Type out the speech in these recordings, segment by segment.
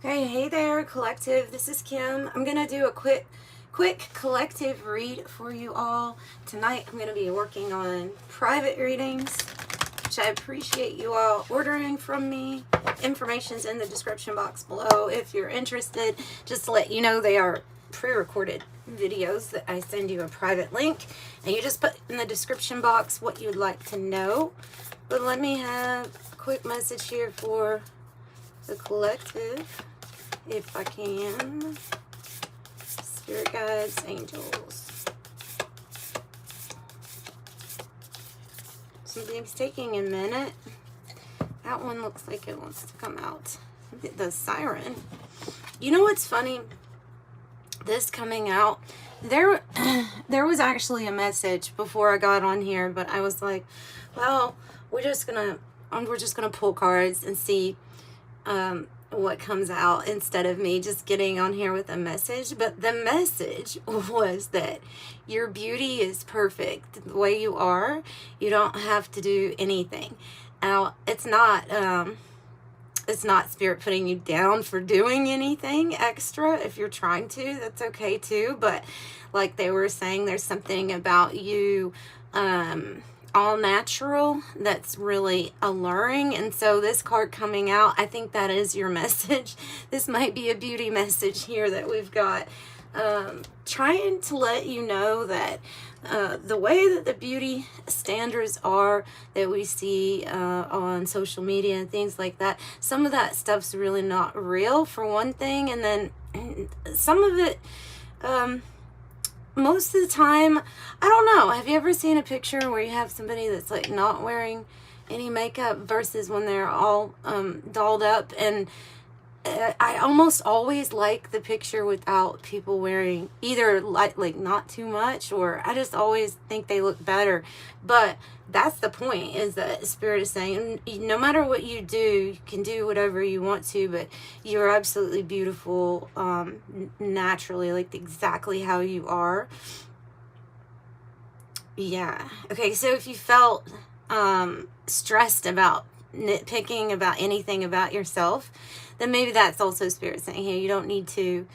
Okay, hey there, collective. This is Kim. I'm gonna do a quick collective read for you all. Tonight I'm gonna be working on private readings, which I appreciate you all ordering from me. Information's in the description box below if you're interested. Just to let you know, they are pre-recorded videos that I send you a private link, and you just put in the description box what you'd like to know. But let me have a quick message here for the collective, if I can. Spirit guides, angels. Something's taking a minute. That one looks like it wants to come out. The siren. You know what's funny? This coming out, there was actually a message before I got on here, but I was like, well, we're just gonna pull cards and see what comes out instead of me just getting on here with a message. But the message was that your beauty is perfect the way you are. You don't have to do anything. Now, it's not Spirit putting you down for doing anything extra. If you're trying to, that's okay too. But like they were saying, there's something about you all natural that's really alluring. And so this card coming out, I think that is your message. This might be a beauty message here that we've got, trying to let you know that the way that the beauty standards are that we see on social media and things like that, some of that stuff's really not real, for one thing. And then some of it, most of the time, I don't know. Have you ever seen a picture where you have somebody that's like not wearing any makeup versus when they're all dolled up? And I almost always like the picture without people wearing either like not too much, or I just always think they look better. But that's the point, is that Spirit is saying no matter what you do, you can do whatever you want to, but you're absolutely beautiful naturally, like exactly how you are. Yeah. Okay, so if you felt stressed about nitpicking about anything about yourself, then maybe that's also Spirit saying, hey, you don't need to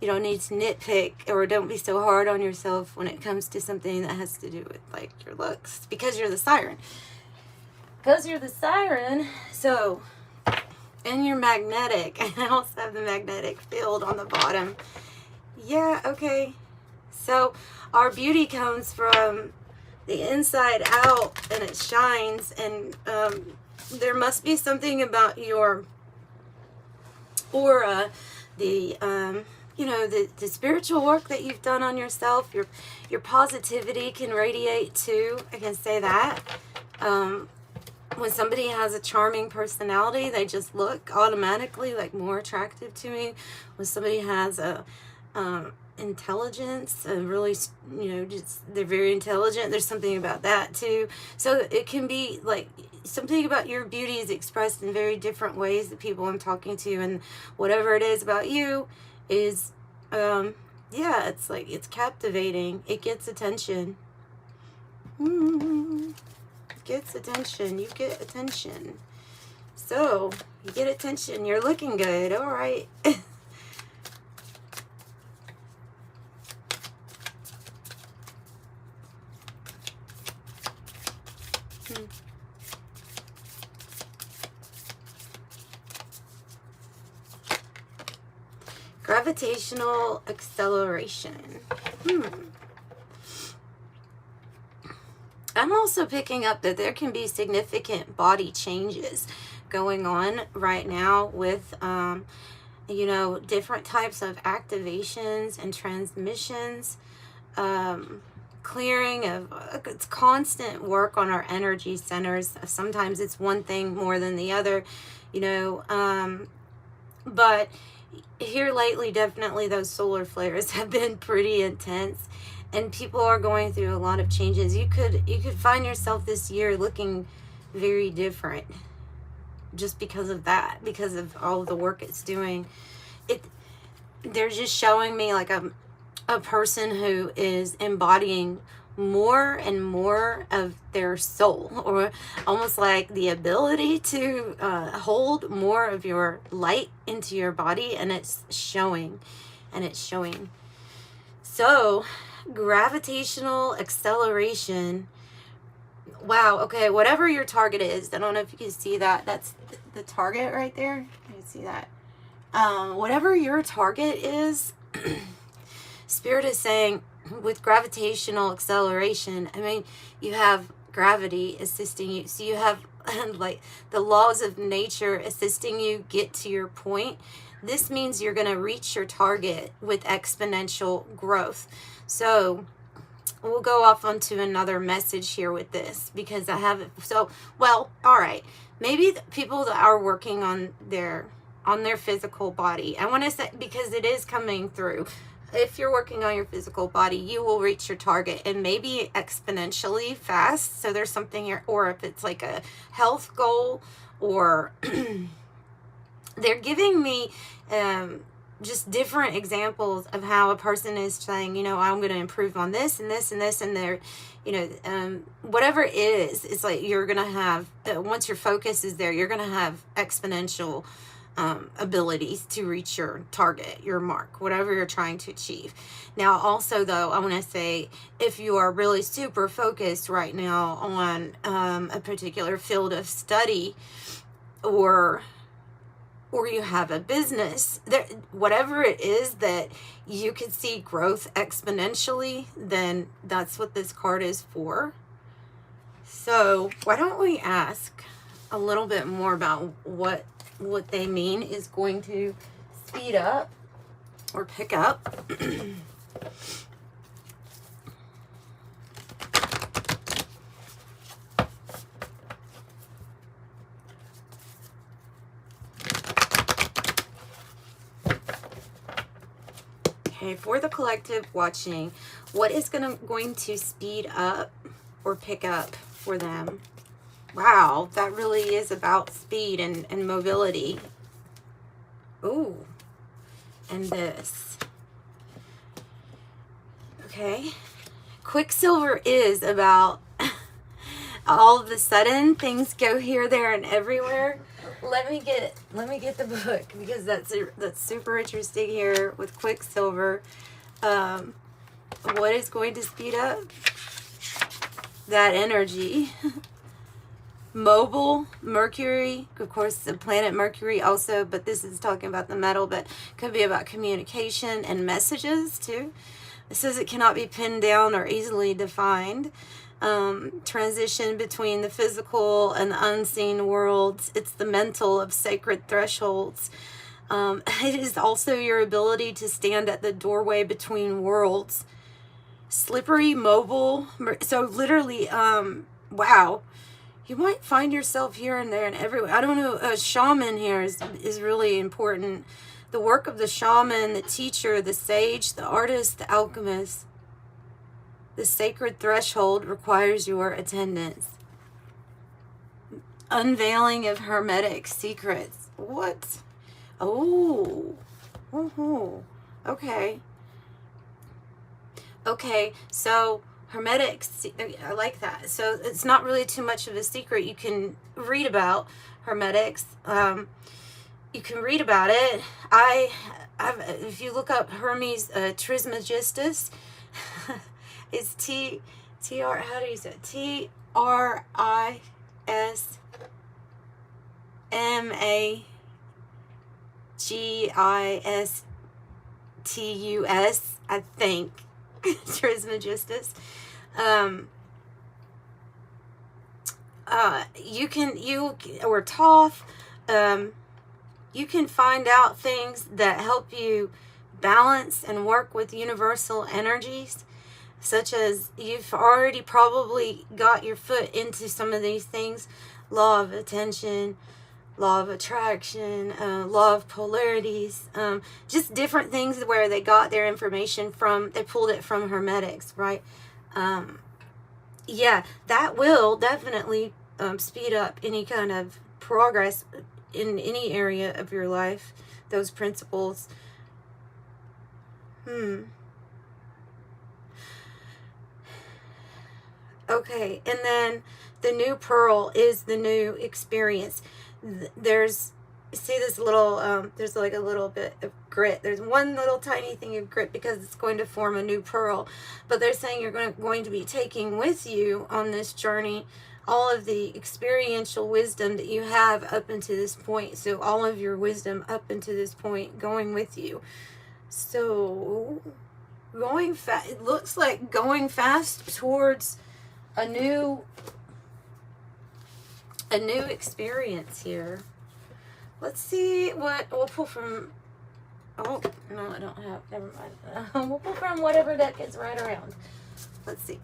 nitpick, or don't be so hard on yourself when it comes to something that has to do with like your looks, because you're the siren. So, and you're magnetic. And I also have the magnetic field on the bottom. Yeah, okay. So our beauty comes from the inside out, and it shines. And there must be something about your aura, the spiritual work that you've done on yourself. Your positivity can radiate too. I can say that. When somebody has a charming personality, they just look automatically like more attractive to me. When somebody has a intelligence, really, they're very intelligent, there's something about that too. So it can be like something about your beauty is expressed in very different ways that people I'm talking to, and whatever it is about you is it's like it's captivating. It gets attention. It gets attention. You get attention. So you get attention. You're looking good. All right. Gravitational acceleration. I'm also picking up that there can be significant body changes going on right now with, different types of activations and transmissions, clearing of it's constant work on our energy centers. Sometimes it's one thing more than the other, but here lately, definitely those solar flares have been pretty intense, and people are going through a lot of changes. You could find yourself this year looking very different just because of that, because of all of the work it's doing. They're just showing me like a person who is embodying more and more of their soul, or almost like the ability to hold more of your light into your body, and it's showing, and it's showing. So gravitational acceleration, wow, okay, whatever your target is, I don't know if you can see that, that's the target right there, you can see that. Whatever your target is, Spirit is saying, with gravitational acceleration, I mean, you have gravity assisting you. So you have like the laws of nature assisting you get to your point. This means you're going to reach your target with exponential growth. So we'll go off onto another message here with this, because I have it. So, well, all right. Maybe the people that are working on their physical body, I want to say, because it is coming through. If you're working on your physical body, you will reach your target, and maybe exponentially fast. So there's something here, or if it's like a health goal, or they're giving me just different examples of how a person is saying, you know, I'm going to improve on this and this and this, and they're, you know, whatever it is, it's like you're going to have, once your focus is there, you're going to have exponential abilities to reach your target, your mark, whatever you're trying to achieve. Now, also, though, I want to say, if you are really super focused right now on a particular field of study, or you have a business, whatever it is that you can see growth exponentially, then that's what this card is for. So why don't we ask a little bit more about what they mean is going to speed up or pick up. Okay, for the collective watching, what is going to speed up or pick up for them? Wow, that really is about speed and mobility. Ooh, and this. Okay. Quicksilver is about all of a sudden things go here, there, and everywhere. Let me get the book, because that's super interesting here with Quicksilver. What is going to speed up that energy? Mobile, Mercury, of course, the planet Mercury also, but this is talking about the metal, but could be about communication and messages too. It says it cannot be pinned down or easily defined. Transition between the physical and the unseen worlds. It's the mental of sacred thresholds. It is also your ability to stand at the doorway between worlds. Slippery, mobile. So literally, wow. You might find yourself here and there and everywhere. I don't know, a shaman here is really important. The work of the shaman, the teacher, the sage, the artist, the alchemist. The sacred threshold requires your attendance. Unveiling of hermetic secrets. What? Oh. Okay. Okay, so hermetics, I like that. So it's not really too much of a secret. You can read about hermetics. You can read about it. If you look up Hermes Trismegistus, it's T-R, how do you say it? Trismegistus, I think. Trismegistus. Or Toph, you can find out things that help you balance and work with universal energies, such as you've already probably got your foot into some of these things: law of attention, law of attraction, law of polarities, just different things where they got their information from. They pulled it from hermetics, right? Yeah, that will definitely speed up any kind of progress in any area of your life, those principles. Okay, and then the new pearl is the new experience. There's, see this little, there's like a little bit of grit. There's one little tiny thing of grit because it's going to form a new pearl. But they're saying you're going to be taking with you on this journey all of the experiential wisdom that you have up until this point. So all of your wisdom up until this point going with you. So going fast, it looks like going fast towards a new experience here. Let's see what we'll pull from. Oh no, I don't have, never mind. We'll pull from whatever deck is right around. Let's see.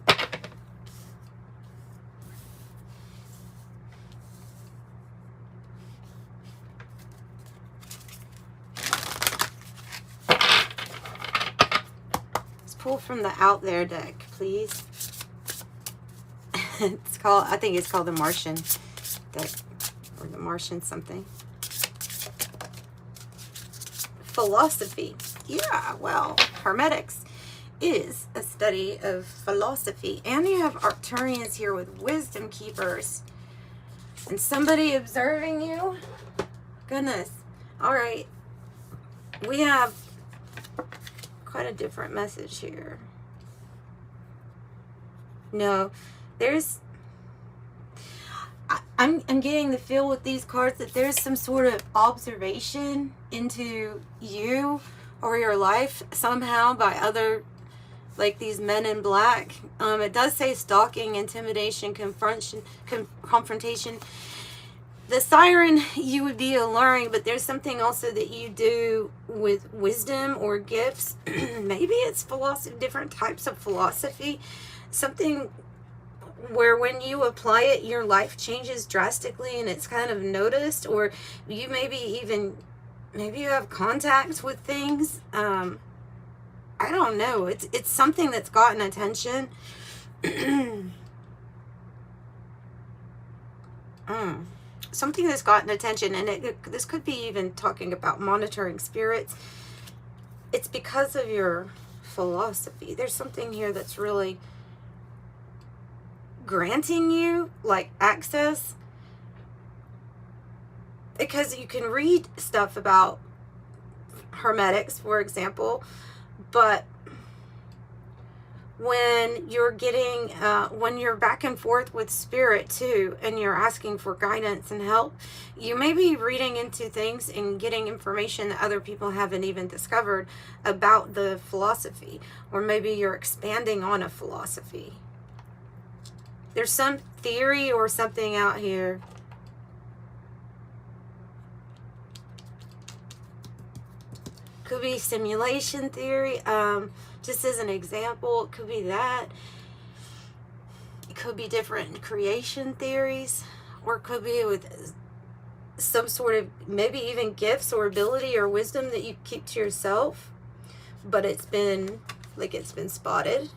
Let's pull from the Out There deck, please. It's called, I think it's called the Martian deck, or the Martian something. Philosophy. Yeah, well, Hermetics is a study of philosophy. And you have Arcturians here with wisdom keepers. And somebody observing you. Goodness. All right. We have quite a different message here. No, there's... I'm getting the feel with these cards that there's some sort of observation into you or your life somehow by other, like these men in black. It does say stalking, intimidation, confrontation. The siren, you would be alluring, but there's something also that you do with wisdom or gifts. Maybe it's philosophy, different types of philosophy. Something where when you apply it, your life changes drastically and it's kind of noticed, or you maybe you have contacts with things. I don't know. It's something that's gotten attention. Something that's gotten attention, and this could be even talking about monitoring spirits. It's because of your philosophy. There's something here that's really granting you like access, because you can read stuff about Hermetics, for example, but when you're getting when you're back and forth with spirit too, and you're asking for guidance and help, you may be reading into things and getting information that other people haven't even discovered about the philosophy, or maybe you're expanding on a philosophy. There's some theory or something out here. Could be simulation theory. Just as an example, it could be that. It could be different creation theories, or it could be with some sort of maybe even gifts or ability or wisdom that you keep to yourself, but it's been spotted.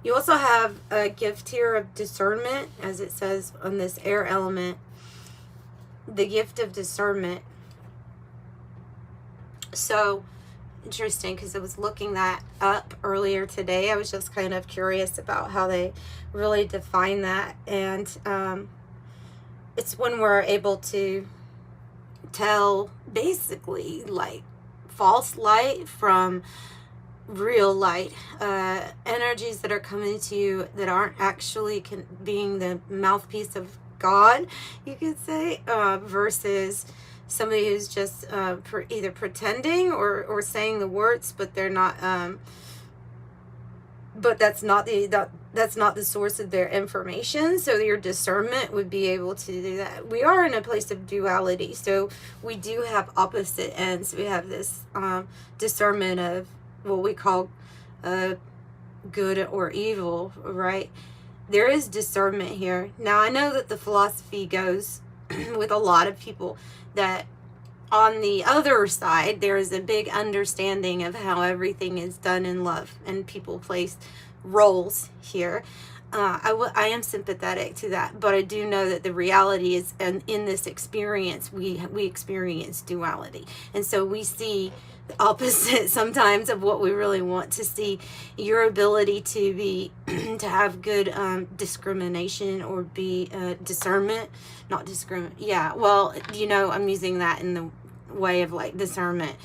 You also have a gift here of discernment, as it says on this air element. The gift of discernment. So interesting, because I was looking that up earlier today. I was just kind of curious about how they really define that. And it's when we're able to tell basically like false light from real light, energies that are coming to you that aren't actually being the mouthpiece of God, you could say, versus somebody who's just either pretending or saying the words, but they're not, but that's not the source of their information. So your discernment would be able to do that. We are in a place of duality, so we do have opposite ends. We have this discernment of what we call good or evil, right? There is discernment here. Now, I know that the philosophy goes with a lot of people that on the other side, there is a big understanding of how everything is done in love, and people place roles here. I am sympathetic to that, but I do know that the reality is, and in this experience, we experience duality, and so we see the opposite sometimes of what we really want to see. Your ability to be to have good discrimination, or be discernment, not discriminate. Yeah, well, you know, I'm using that in the way of like discernment.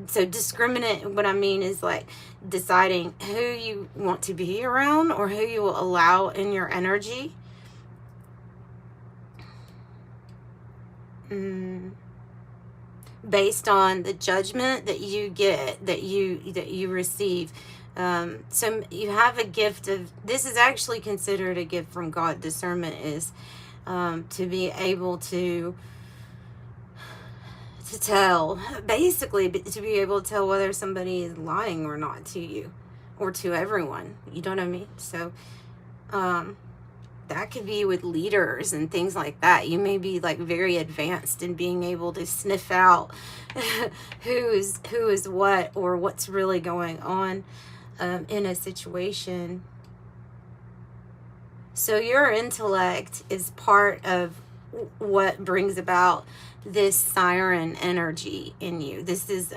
So discriminate, what I mean is like deciding who you want to be around, or who you will allow in your energy. Based on the judgment that you get, that you receive. So you have a gift of, this is actually considered a gift from God. Discernment is to be able to tell, basically, to be able to tell whether somebody is lying or not to you, or to everyone. You know what I mean? So that could be with leaders and things like that. You may be like very advanced in being able to sniff out who is what, or what's really going on in a situation. So your intellect is part of what brings about this siren energy in you. This is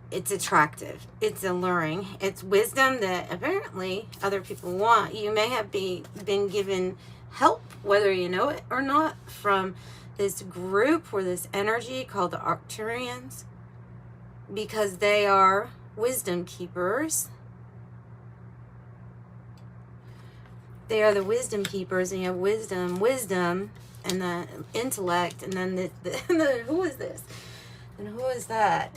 it's attractive, it's alluring, it's wisdom that apparently other people want. You may have been given help, whether you know it or not, from this group or this energy called the Arcturians, because they are wisdom keepers. They are the wisdom keepers, and you have wisdom, and the intellect, and then the who is this? And who is that?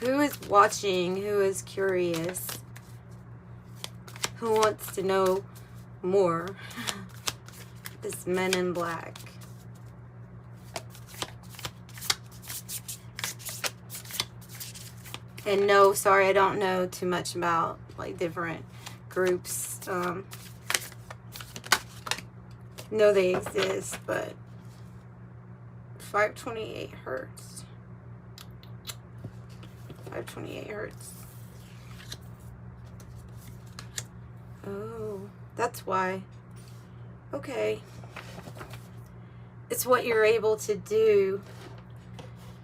Who is watching? Who is curious? Who wants to know more? This Men in Black. And no, sorry, I don't know too much about like different groups. Know they exist, but 528 hertz. 528 hertz. Oh, that's why. Okay. It's what you're able to do.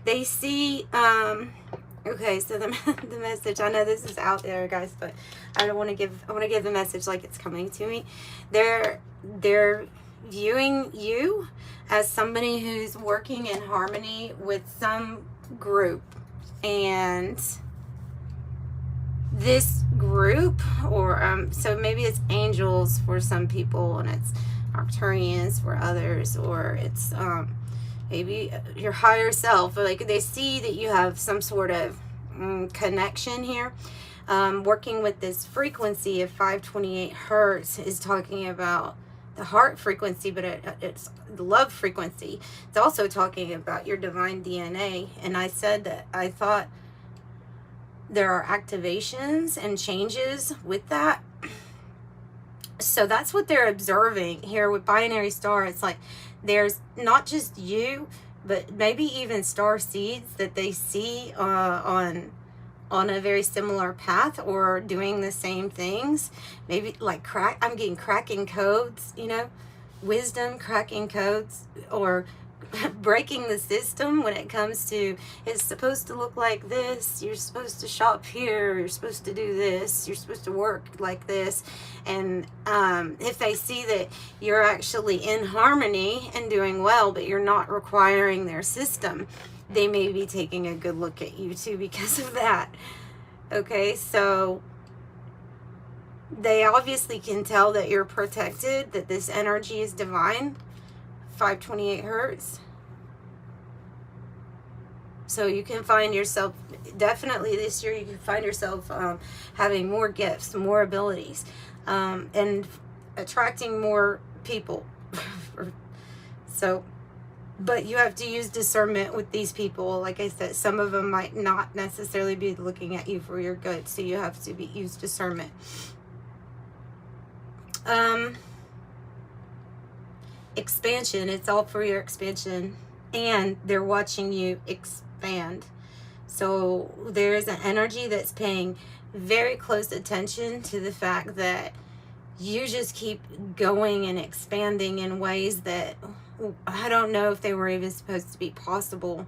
They see, okay, so the message, I know this is out there, guys, but I want to give the message like it's coming to me. They're viewing you as somebody who's working in harmony with some group, and this group, or so maybe it's angels for some people, and it's Arcturians for others, or it's maybe your higher self, or like they see that you have some sort of connection here. Working with this frequency of 528 hertz is talking about the heart frequency, but it's the love frequency. It's also talking about your divine DNA. And I said that I thought there are activations and changes with that. So that's what they're observing here with binary star. It's like there's not just you, but maybe even star seeds that they see on a very similar path, or doing the same things. Maybe like I'm getting cracking codes, you know, wisdom, cracking codes, or breaking the system when it comes to, it's supposed to look like this, you're supposed to shop here, you're supposed to do this, you're supposed to work like this. And if they see that you're actually in harmony and doing well, but you're not requiring their system, they may be taking a good look at you too because of that. Okay, so they obviously can tell that you're protected, that this energy is divine. 528 hertz. So you can find yourself, definitely this year, you can find yourself having more gifts, more abilities, and attracting more people. So, but you have to use discernment with these people. Like I said, some of them might not necessarily be looking at you for your good, so you have to use discernment. Expansion, it's all for your expansion, and they're watching you expand. So there's an energy that's paying very close attention to the fact that you just keep going and expanding in ways that I don't know if they were even supposed to be possible,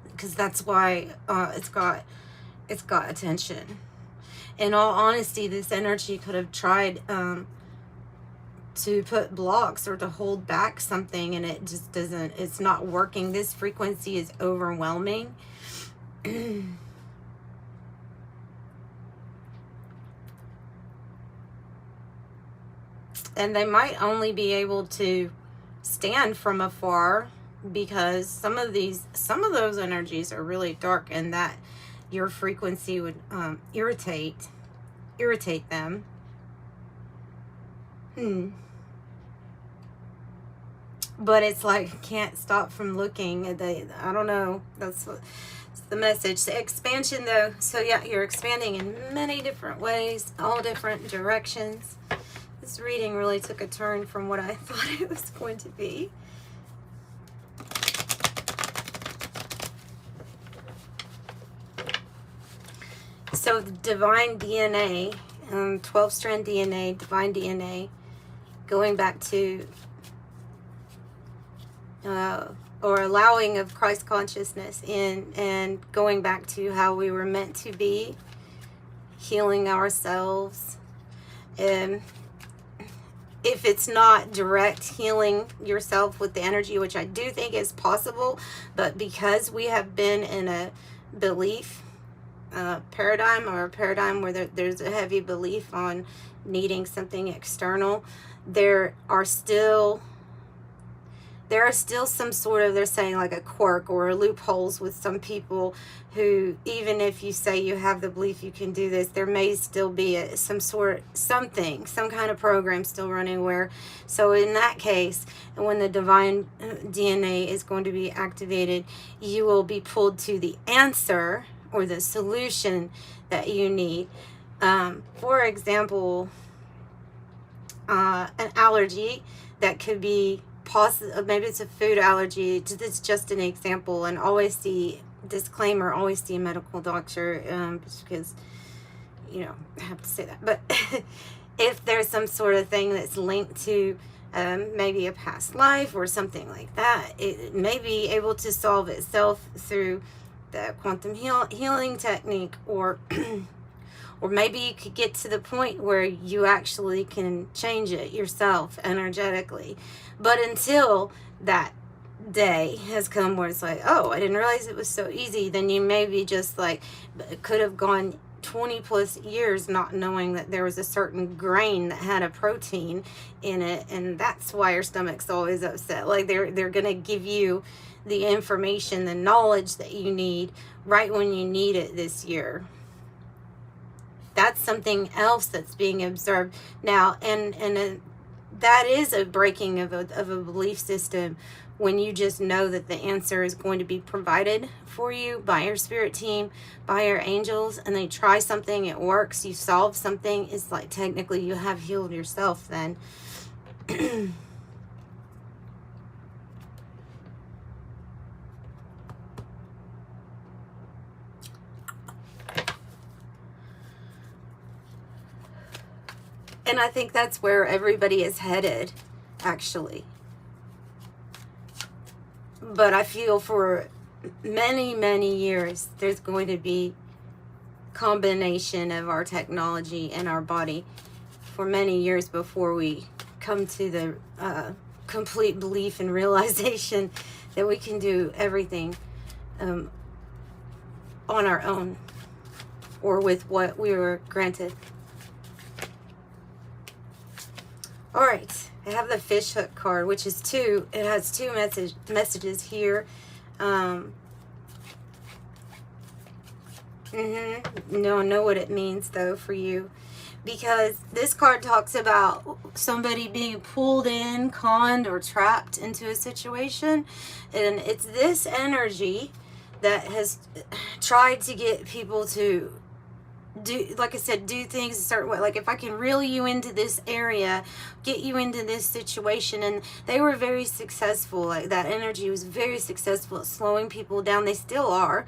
because that's why it's got attention. In all honesty, this energy could have tried to put blocks or to hold back something, and it just doesn't, it's not working. This frequency is overwhelming. And they might only be able to stand from afar, because some of those energies are really dark, and that your frequency would irritate them. But it's like, can't stop from looking. I don't know. That's the message. The expansion, though. So yeah, you're expanding in many different ways, all different directions. This reading really took a turn from what I thought it was going to be. So the divine DNA, 12-strand DNA, divine DNA, going back to, or allowing of Christ consciousness in, and going back to how we were meant to be, healing ourselves. If it's not direct healing yourself with the energy, which I do think is possible, but because we have been in a belief paradigm, or a paradigm where there's a heavy belief on needing something external, there are still some sort of, they're saying like a quirk or loopholes with some people who, even if you say you have the belief you can do this, there may still be some kind of program still running where, so in that case, when the divine DNA is going to be activated, you will be pulled to the answer or the solution that you need. For example, an allergy that could be maybe it's a food allergy. It's just an example, and always see disclaimer, always see a medical doctor, because, you know, I have to say that. But if there's some sort of thing that's linked to maybe a past life or something like that, it may be able to solve itself through the quantum healing technique, or or maybe you could get to the point where you actually can change it yourself energetically. But until that day has come where it's like, oh, I didn't realize it was so easy, then you maybe just like could have gone 20 plus years not knowing that there was a certain grain that had a protein in it, and that's why your stomach's always upset. Like they're gonna give you the information, the knowledge that you need right when you need it this year. That's something else that's being observed now, and that is a breaking of a belief system, when you just know that the answer is going to be provided for you by your spirit team, by your angels, and they try something, it works, you solve something, it's like technically you have healed yourself then. And I think that's where everybody is headed, actually. But I feel for many, many years, there's going to be combination of our technology and our body for many years before we come to the complete belief and realization that we can do everything on our own, or with what we were granted. All right, I have the fish hook card, which is two. It has two messages here. No, I know what it means though for you, because this card talks about somebody being pulled in, conned, or trapped into a situation, and it's this energy that has tried to get people to do, like I said, do things a certain way. Like, if I can reel you into this area, get you into this situation. And they were very successful. Like, that energy was very successful at slowing people down. They still are.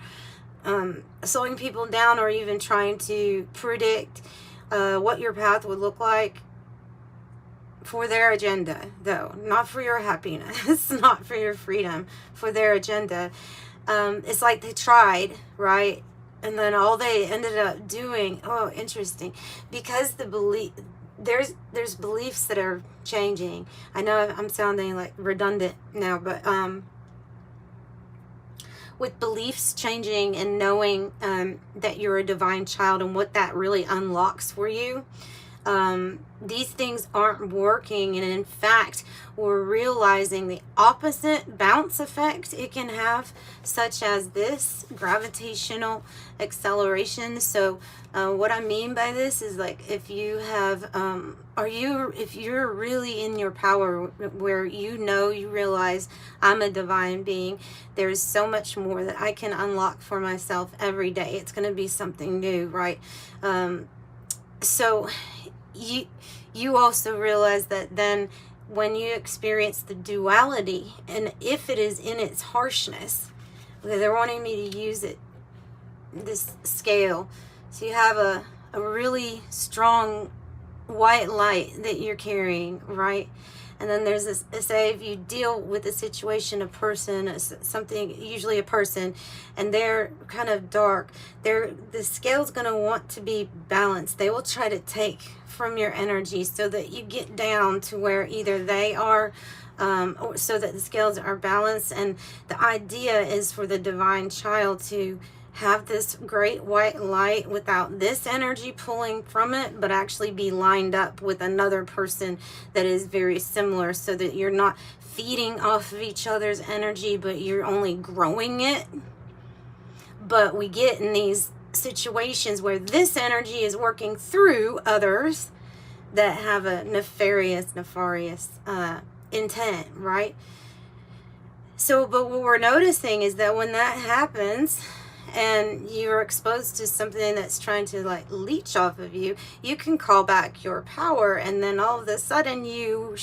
slowing people down or even trying to predict what your path would look like for their agenda, though. Not for your happiness, not for your freedom, for their agenda. It's like they tried, right? And then all they ended up doing, oh, interesting, because there's beliefs that are changing. I know I'm sounding like redundant now, but with beliefs changing and knowing that you're a divine child and what that really unlocks for you, these things aren't working, and in fact we're realizing the opposite bounce effect it can have, such as this gravitational acceleration. So what I mean by this is, like, if you have if you're really in your power, where you realize I'm a divine being, there's so much more that I can unlock for myself every day. It's going to be something new, right? So you also realize that then when you experience the duality, and if it is in its harshness, okay, they're wanting me to use it, this scale. So you have a really strong white light that you're carrying, right? And then there's this, say if you deal with a situation, a person, something, usually a person, and they're kind of dark, the scale's going to want to be balanced. They will try to take from your energy so that you get down to where either they are, or so that the scales are balanced. And the idea is for the divine child to have this great white light without this energy pulling from it, but actually be lined up with another person that is very similar, so that you're not feeding off of each other's energy, but you're only growing it. But we get in these situations where this energy is working through others that have a nefarious intent, right? So, but what we're noticing is that when that happens, and you're exposed to something that's trying to like leech off of you, you can call back your power, and then all of a sudden you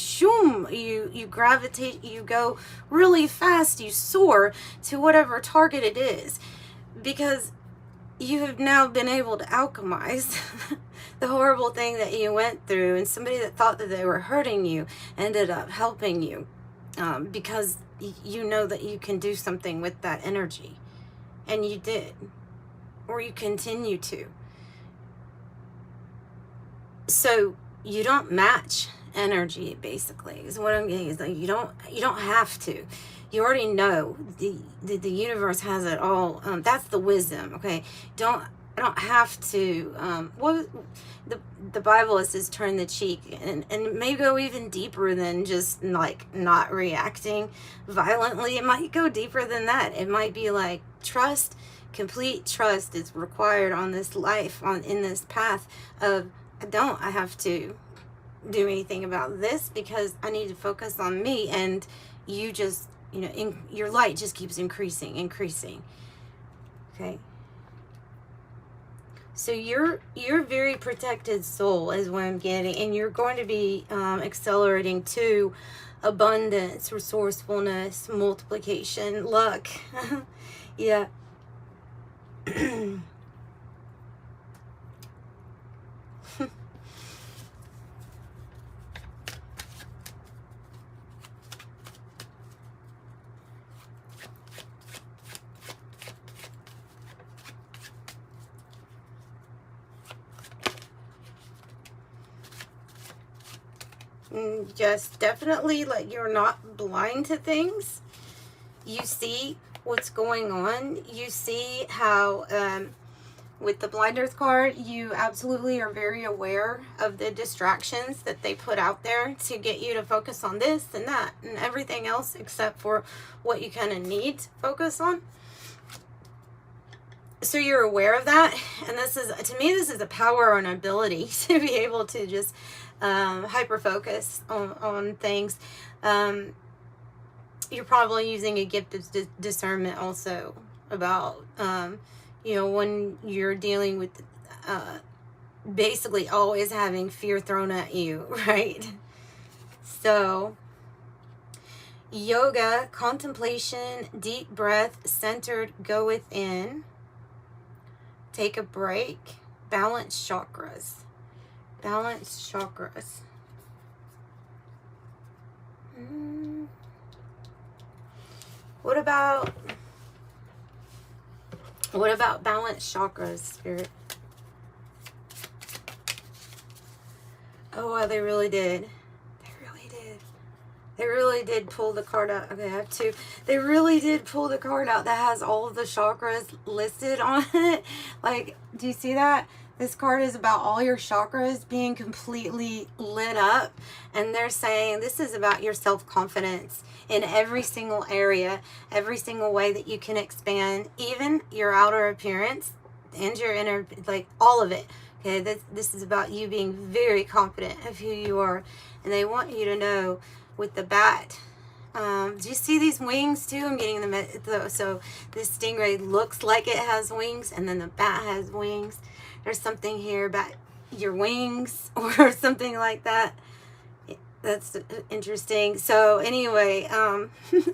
gravitate, you go really fast, you soar to whatever target it is, because you have now been able to alchemize the horrible thing that you went through, and somebody that thought that they were hurting you ended up helping you, because you know that you can do something with that energy. And you did, or you continue to. So you don't match energy, basically, is what I'm getting. Is like you don't have to. You already know the universe has it all. That's the wisdom. Okay, I don't have to. The Bible says turn the cheek, and may go even deeper than just like not reacting violently. It might go deeper than that. It might be like trust, complete trust is required on this life, in this path of I have to do anything about this, because I need to focus on me, and you just, your light just keeps increasing. Okay. So you're very protected soul is what I'm getting, and you're going to be accelerating to abundance, resourcefulness, multiplication, luck. Yeah. Just definitely, like, you're not blind to things. You see what's going on. You see how with the Blind Earth card, you absolutely are very aware of the distractions that they put out there to get you to focus on this and that and everything else except for what you kind of need to focus on. So you're aware of that, and this is, to me, this is a power and ability to be able to just hyper focus on things. You're probably using a gift of discernment also about when you're dealing with basically always having fear thrown at you, right? So yoga, contemplation, deep breath, centered, go within. take a break. Balance chakras. Balance chakras. What about balanced chakras, Spirit? Oh, well, they really did. They really did. They really did pull the card out. Okay, I have two. They really did pull the card out that has all of the chakras listed on it. Like, do you see that? This card is about all your chakras being completely lit up. And they're saying this is about your self-confidence in every single area, every single way that you can expand, even your outer appearance and your inner, like all of it. Okay, this is about you being very confident of who you are. And they want you to know with the bat. Do you see these wings too? I'm getting them. So this stingray looks like it has wings, and then the bat has wings. There's something here about your wings or something like that. That's interesting. So anyway,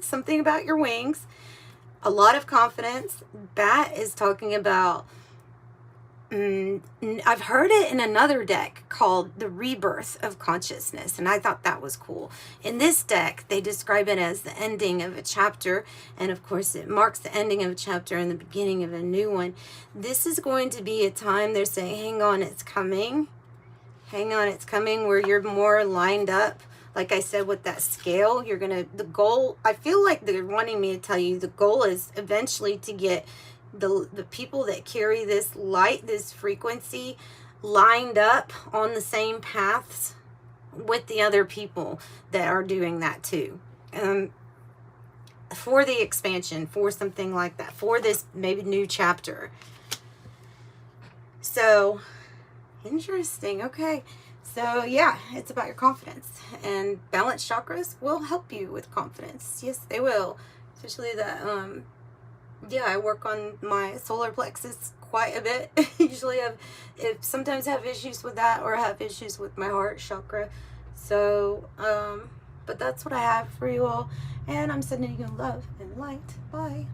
something about your wings. A lot of confidence. Bat is talking about, I've heard it in another deck called the rebirth of consciousness, and I thought that was cool. In this deck, they describe it as the ending of a chapter, and of course it marks the ending of a chapter and the beginning of a new one. This is going to be a time, they're saying, hang on, it's coming. Hang on, it's coming, where you're more lined up. Like I said, with that scale, you're gonna, the goal, I feel like they're wanting me to tell you, the goal is eventually to get the people that carry this light, this frequency, lined up on the same paths with the other people that are doing that too. For the expansion, for something like that, for this maybe new chapter. So, interesting. Okay. So, yeah, it's about your confidence. And balanced chakras will help you with confidence. Yes, they will. Especially the, yeah, I work on my solar plexus quite a bit. Usually sometimes have issues with that, or have issues with my heart chakra. So, but that's what I have for you all. And I'm sending you love and light. Bye.